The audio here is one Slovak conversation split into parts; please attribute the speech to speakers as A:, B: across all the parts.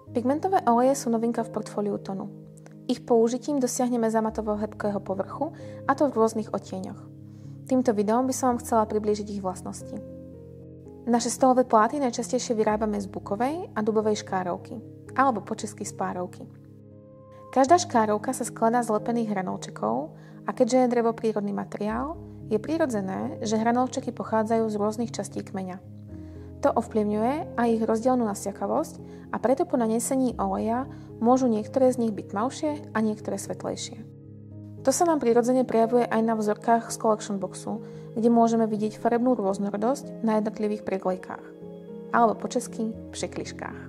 A: Pigmentové oleje sú novinka v portfóliu Tonu. Ich použitím dosiahneme zamatového hebkého povrchu, a to v rôznych odtieňoch. Týmto videom by som vám chcela priblížiť ich vlastnosti. Naše stolové pláty najčastejšie vyrábame z bukovej a dubovej škárovky, alebo po česky z párovky. Každá škárovka sa skladá z lepených hranolčekov a keďže je drevo prírodný materiál, je prirodzené, že hranolčeky pochádzajú z rôznych častí kmeňa. To ovplyvňuje aj ich rozdielnú nasiakavosť a preto po nanesení oleja môžu niektoré z nich byť tmavšie a niektoré svetlejšie. To sa nám prirodzene prejavuje aj na vzorkách z Collection Boxu, kde môžeme vidieť farebnú rôznorodosť na jednotlivých preglejkách, alebo po česky překliškách.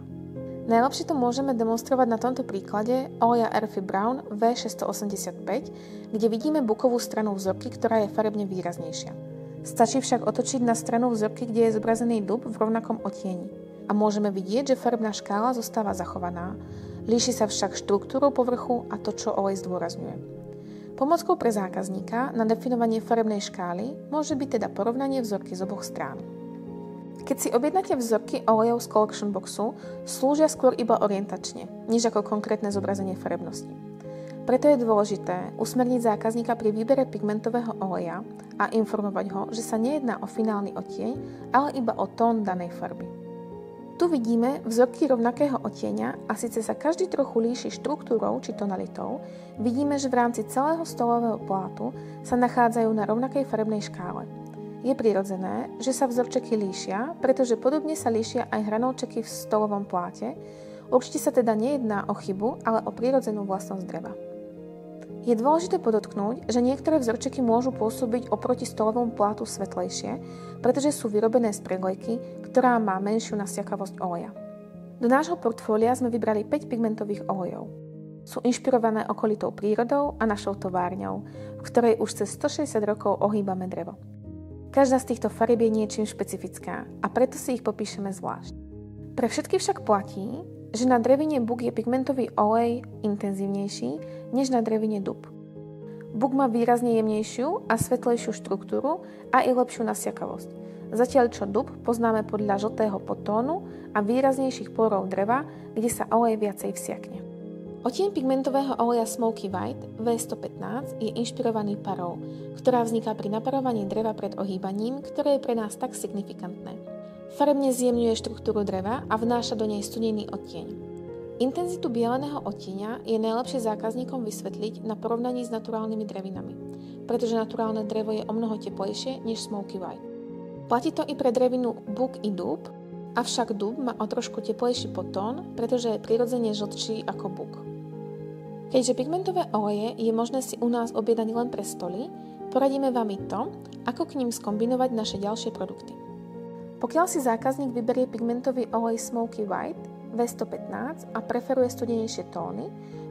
A: Najlepšie to môžeme demonstrovať na tomto príklade oleja Earthy Brown V685, kde vidíme bukovú stranu vzorky, ktorá je farebne výraznejšia. Stačí však otočiť na stranu vzorky, kde je zobrazený dub v rovnakom odtieni. A môžeme vidieť, že farebná škála zostáva zachovaná. Líši sa však štruktúrou povrchu a to, čo olej zdôrazňuje. Pomockou pre zákazníka na definovanie farebnej škály môže byť teda porovnanie vzorky z oboch strán. Keď si objednáte vzorky olejov z Collection Boxu, slúžia skôr iba orientačne, než ako konkrétne zobrazenie farebnosti. Preto je dôležité usmerniť zákazníka pri výbere pigmentového oleja a informovať ho, že sa nejedná o finálny odtieň, ale iba o tón danej farby. Tu vidíme vzorky rovnakého odtieňa a síce sa každý trochu líši štruktúrou či tonalitou, vidíme, že v rámci celého stolového plátu sa nachádzajú na rovnakej farebnej škále. Je prirodzené, že sa vzorčeky líšia, pretože podobne sa líšia aj hranolčeky v stolovom pláte. Určite sa teda nejedná o chybu, ale o prirodzenú vlastnosť dreva. Je dôležité podotknúť, že niektoré vzorčeky môžu pôsobiť oproti stolovému plátu svetlejšie, pretože sú vyrobené z preglejky, ktorá má menšiu nasiakavosť oleja. Do nášho portfólia sme vybrali 5 pigmentových olejov. Sú inšpirované okolitou prírodou a našou továrňou, v ktorej už cez 160 rokov ohýbame drevo. Každá z týchto farieb je niečím špecifická a preto si ich popíšeme zvlášť. Pre všetky však platí, že na drevine buk je pigmentový olej intenzívnejší než na drevine dub. Buk má výrazne jemnejšiu a svetlejšiu štruktúru a i lepšiu nasiakavosť. Zatiaľ čo dub poznáme podľa žltého podtónu a výraznejších porov dreva, kde sa olej viacej vsiakne. Odtieň pigmentového oleja Smoky White V115 je inšpirovaný parou, ktorá vzniká pri naparovaní dreva pred ohýbaním, ktoré je pre nás tak signifikantné. Farebne zjemňuje štruktúru dreva a vnáša do nej studený odtieň. Intenzitu bieleného odtieňa je najlepšie zákazníkom vysvetliť na porovnaní s naturálnymi drevinami, pretože naturálne drevo je omnoho teplejšie než Smoky White. Platí to i pre drevinu buk i dub, avšak dub má o trošku teplejší podtón, pretože je prirodzene žltší ako buk. Keďže pigmentové oleje je možné si u nás objednať len pre stoly, poradíme vám i to, ako k ním skombinovať naše ďalšie produkty. Pokiaľ si zákazník vyberie pigmentový olej Smoky White V115 a preferuje studenejšie tóny,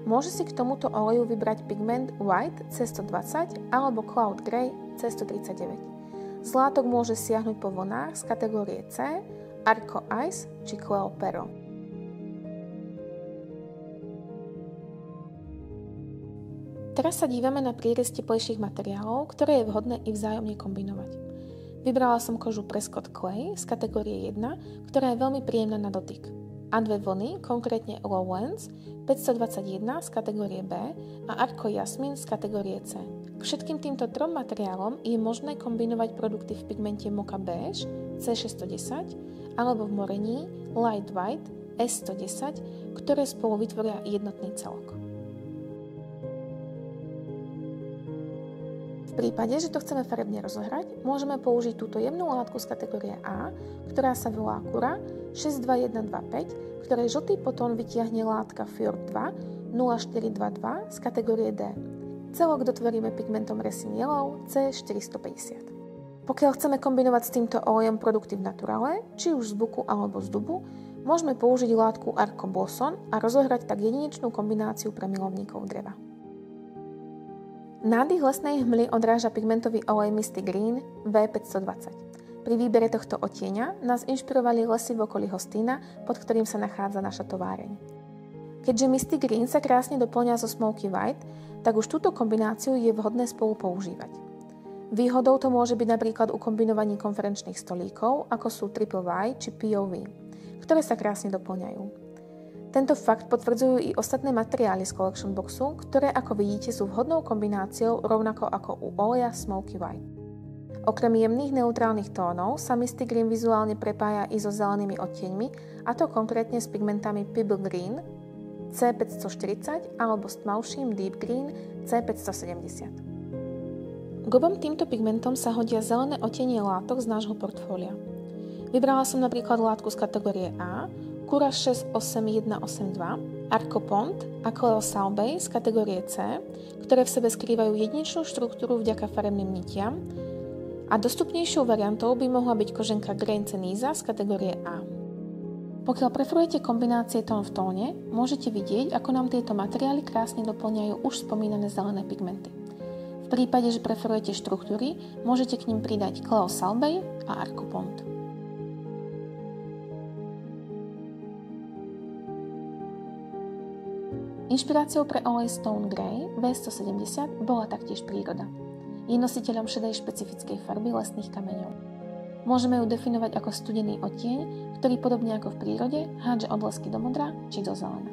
A: môže si k tomuto oleju vybrať pigment White C120 alebo Cloud Grey C139. Z látok môže siahnuť po vlnách z kategórie C, Arco Ice či Cleo Pero. Teraz sa dívame na prírez teplejších materiálov, ktoré je vhodné i vzájomne kombinovať. Vybrala som kožu Prescott Clay z kategórie 1, ktorá je veľmi príjemná na dotyk. A dve vlny, konkrétne Lowlands 521 z kategórie B a Arco Jasmine z kategórie C. K všetkým týmto trom materiálom je možné kombinovať produkty v pigmente Mocha Beige C610 alebo v morení Light White S110, ktoré spolu vytvoria jednotný celok. V prípade, že to chceme farebne rozohrať, môžeme použiť túto jemnú látku z kategórie A, ktorá sa volá Cura 62125, ktorej žltý podtón vytiahne látka Fjord 2 0422 z kategórie D. Celok dotvoríme pigmentom Resin Yellow C450. Pokiaľ chceme kombinovať s týmto olejom produkty v naturále, či už z buku alebo z dubu, môžeme použiť látku Arco Blossom a rozohrať tak jedinečnú kombináciu pre milovníkov dreva. Nádych lesnej hmly odráža pigmentový olej Misty Green V520. Pri výbere tohto odtieňa nás inšpirovali lesy v okolí Hostína, pod ktorým sa nachádza naša továreň. Keďže Misty Green sa krásne doplňa so Smoky White, tak už túto kombináciu je vhodné spolu používať. Výhodou to môže byť napríklad u kombinovaní konferenčných stolíkov, ako sú Triple Y či POV, ktoré sa krásne doplňajú. Tento fakt potvrdzujú i ostatné materiály z Collection Boxu, ktoré ako vidíte sú vhodnou kombináciou rovnako ako u oleja Smoky White. Okrem jemných neutrálnych tónov sa Mystic Green vizuálne prepája i so zelenými odtieňmi, a to konkrétne s pigmentami Pebble Green C540 alebo s tmavším Deep Green C570. K obom týmto pigmentom sa hodia zelené odtiene látok z nášho portfólia. Vybrala som napríklad látku z kategórie A, Cura 68182, Arco Pont a Cleo Salbei z kategórie C, ktoré v sebe skrývajú jedinečnú štruktúru vďaka farebným nitiam, a dostupnejšou variantou by mohla byť koženka Grain Ceniza z kategórie A. Pokiaľ preferujete kombinácie tón v tóne, môžete vidieť, ako nám tieto materiály krásne doplňajú už spomínané zelené pigmenty. V prípade, že preferujete štruktúry, môžete k nim pridať Cleo Salbei a Arco Pont. Inšpiráciou pre olej Stone Grey V170 bola taktiež príroda. Je nositeľom šedej špecifickej farby lesných kameňov. Môžeme ju definovať ako studený odtieň, ktorý podobne ako v prírode hádže odlesky do modra či do zelena.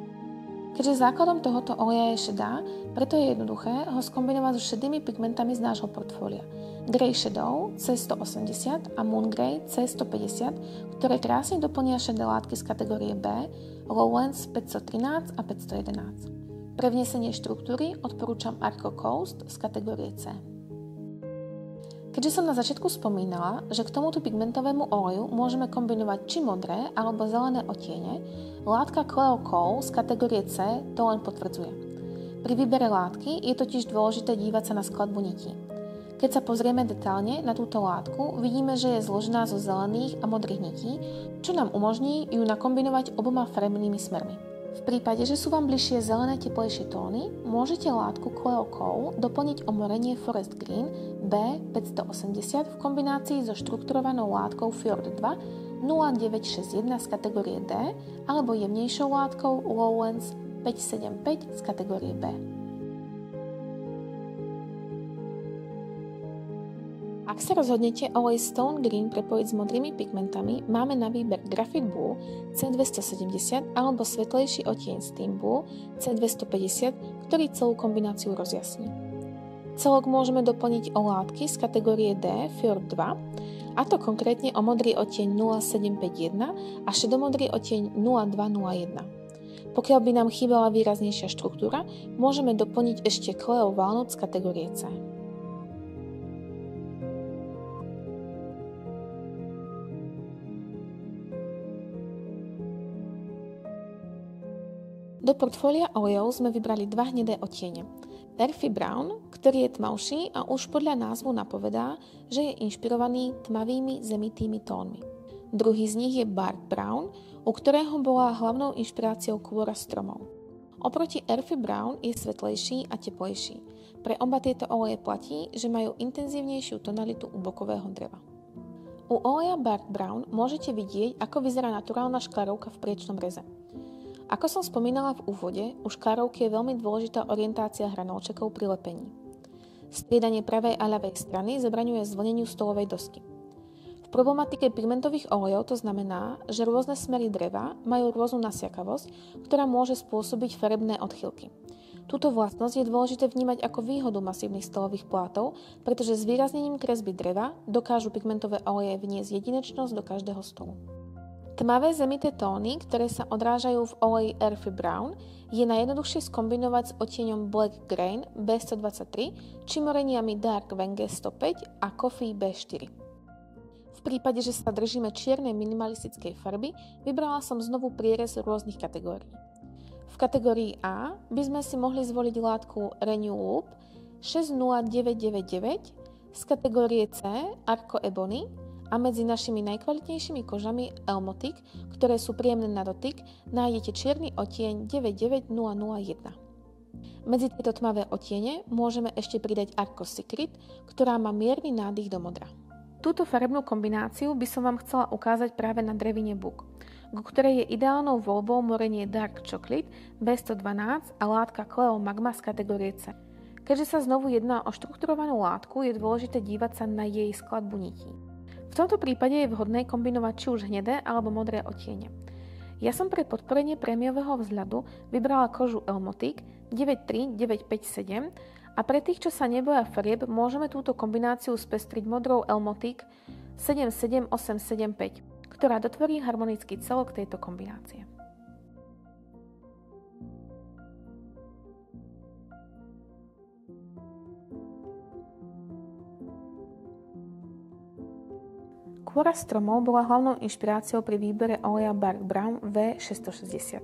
A: Keďže základom tohoto oleja je šedá, preto je jednoduché ho skombinovať so šedými pigmentami z nášho portfólia. Grey Shadow C180 a Moon Grey C150, ktoré krásne doplnia šedé látky z kategórie B, Lowlands 513 a 511. Pre vnesenie štruktúry odporúčam Arco Coast z kategórie C. Keďže som na začiatku spomínala, že k tomuto pigmentovému oleju môžeme kombinovať či modré alebo zelené odtiene, látka Cleo Kohl z kategórie C to len potvrdzuje. Pri výbere látky je totiž dôležité dívať sa na skladbu nití. Keď sa pozrieme detálne na túto látku, vidíme, že je zložená zo zelených a modrých nití, čo nám umožní ju nakombinovať oboma farebnými smermi. V prípade, že sú vám bližšie zelené teplejšie tóny, môžete látku Cleo Kohl doplniť o morenie Forest Green B580 v kombinácii so štrukturovanou látkou Fjord 2 0961 z kategórie D alebo jemnejšou látkou Lowlands 575 z kategórie B. Ak sa rozhodnete olej Stone Green prepojiť s modrými pigmentami, máme na výber Graphite Blue C270 alebo svetlejší odtieň Steam Blue C250, ktorý celú kombináciu rozjasní. Celok môžeme doplniť o látky z kategórie D Fjord 2, a to konkrétne o modrý odtieň 0751 a šedomodrý odtieň 0201. Pokiaľ by nám chýbala výraznejšia štruktúra, môžeme doplniť ešte Cleo Walnut z kategórie C. Do portfólia olejov sme vybrali dva hnedé odtiene. Earthy Brown, ktorý je tmavší a už podľa názvu napovedá, že je inšpirovaný tmavými zemitými tónmi. Druhý z nich je Bark Brown, u ktorého bola hlavnou inšpiráciou kôra stromov. Oproti Earthy Brown je svetlejší a teplejší. Pre oba tieto oleje platí, že majú intenzívnejšiu tonalitu u bokového dreva. U oleja Bark Brown môžete vidieť, ako vyzerá naturálna šklárovka v priečnom reze. Ako som spomínala v úvode, u šklárovky je veľmi dôležitá orientácia hranolčekov pri lepení. Striedanie pravej a ľavej strany zabraňuje zvlneniu stolovej dosky. V problematike pigmentových olejov to znamená, že rôzne smery dreva majú rôznu nasiakavosť, ktorá môže spôsobiť farebné odchýlky. Túto vlastnosť je dôležité vnímať ako výhodu masívnych stolových plátov, pretože s výraznením kresby dreva dokážu pigmentové oleje vniesť jedinečnosť do každého stolu. Tmavé zemité tóny, ktoré sa odrážajú v oleji Earthy Brown, je najjednoduchšie skombinovať s odtieňom Black Grain B123 či moreniami Dark Wenge 105 a Coffee B4. V prípade, že sa držíme čiernej minimalistickej farby, vybrala som znovu prierez rôznych kategórií. V kategórii A by sme si mohli zvoliť látku Renew Loop 60999 z kategórie C Arco Ebony, a medzi našimi najkvalitnejšími kožami Elmotic, ktoré sú príjemné na dotyk, nájdete čierny odtieň 99001. Medzi tieto tmavé odtiene môžeme ešte pridať Arco Secret, ktorá má mierny nádych do modra. Túto farebnú kombináciu by som vám chcela ukázať práve na drevine Book, ku ktorej je ideálnou voľbou morenie Dark Chocolate B112 a látka Cleo Magma z kategórie C. Keďže sa znovu jedná o štrukturovanú látku, je dôležité dívať sa na jej skladbu nití. V tomto prípade je vhodné kombinovať či už hnedé alebo modré odtiene. Ja som pre podporenie prémiového vzhľadu vybrala kožu Elmotic 93957 a pre tých, čo sa neboja farieb, môžeme túto kombináciu spestriť modrou Elmotic 77875, ktorá dotvorí harmonický celok tejto kombinácie. Kôra stromov bola hlavnou inšpiráciou pri výbere oleja Bark Brown V660.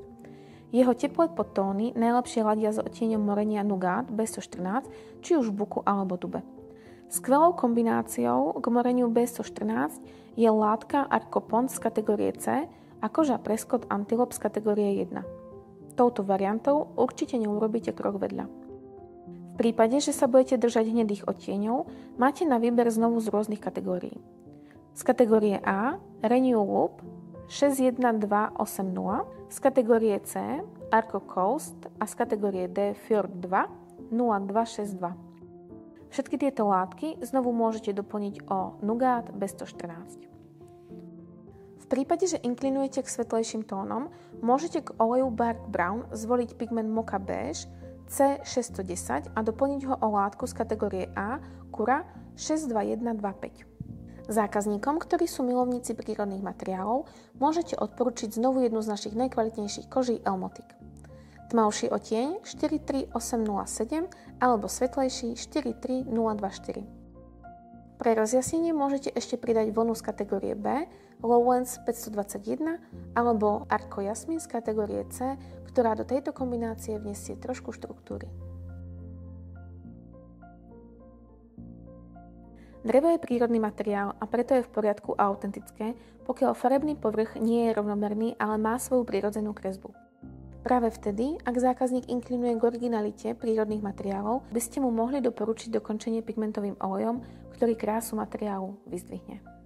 A: Jeho teplé podtóny najlepšie ladia s odtieňom morenia Nougat B114, či už v buku alebo dube. Skvelou kombináciou k moreniu B114 je látka Arcopont z kategórie C a koža Prescott Antelope z kategórie 1. Touto variantou určite neurobíte krok vedľa. V prípade, že sa budete držať hnedých odtieňov, máte na výber znovu z rôznych kategórií. Z kategórie A Renew Loop 61280, z kategórie C Arco Coast a z kategórie D Fjord 2 0262. Všetky tieto látky znovu môžete doplniť o Nougat B114. V prípade, že inklinujete k svetlejším tónom, môžete k oleju Bark Brown zvoliť pigment Mocha Beige C610 a doplniť ho o látku z kategórie A Cura 62125. Zákazníkom, ktorí sú milovníci prírodných materiálov, môžete odporučiť znovu jednu z našich najkvalitnejších koží Elmotic. Tmavší odtieň 43807 alebo svetlejší 43024. Pre rozjasnenie môžete ešte pridať vlnu z kategórie B, Lowlands 521 alebo Arco Jasmine z kategórie C, ktorá do tejto kombinácie vniesie trošku štruktúry. Drevo je prírodný materiál a preto je v poriadku a autentické, pokiaľ farebný povrch nie je rovnomerný, ale má svoju prirodzenú kresbu. Práve vtedy, ak zákazník inklinuje k originalite prírodných materiálov, by ste mu mohli doporučiť dokončenie pigmentovým olejom, ktorý krásu materiálu vyzdvihne.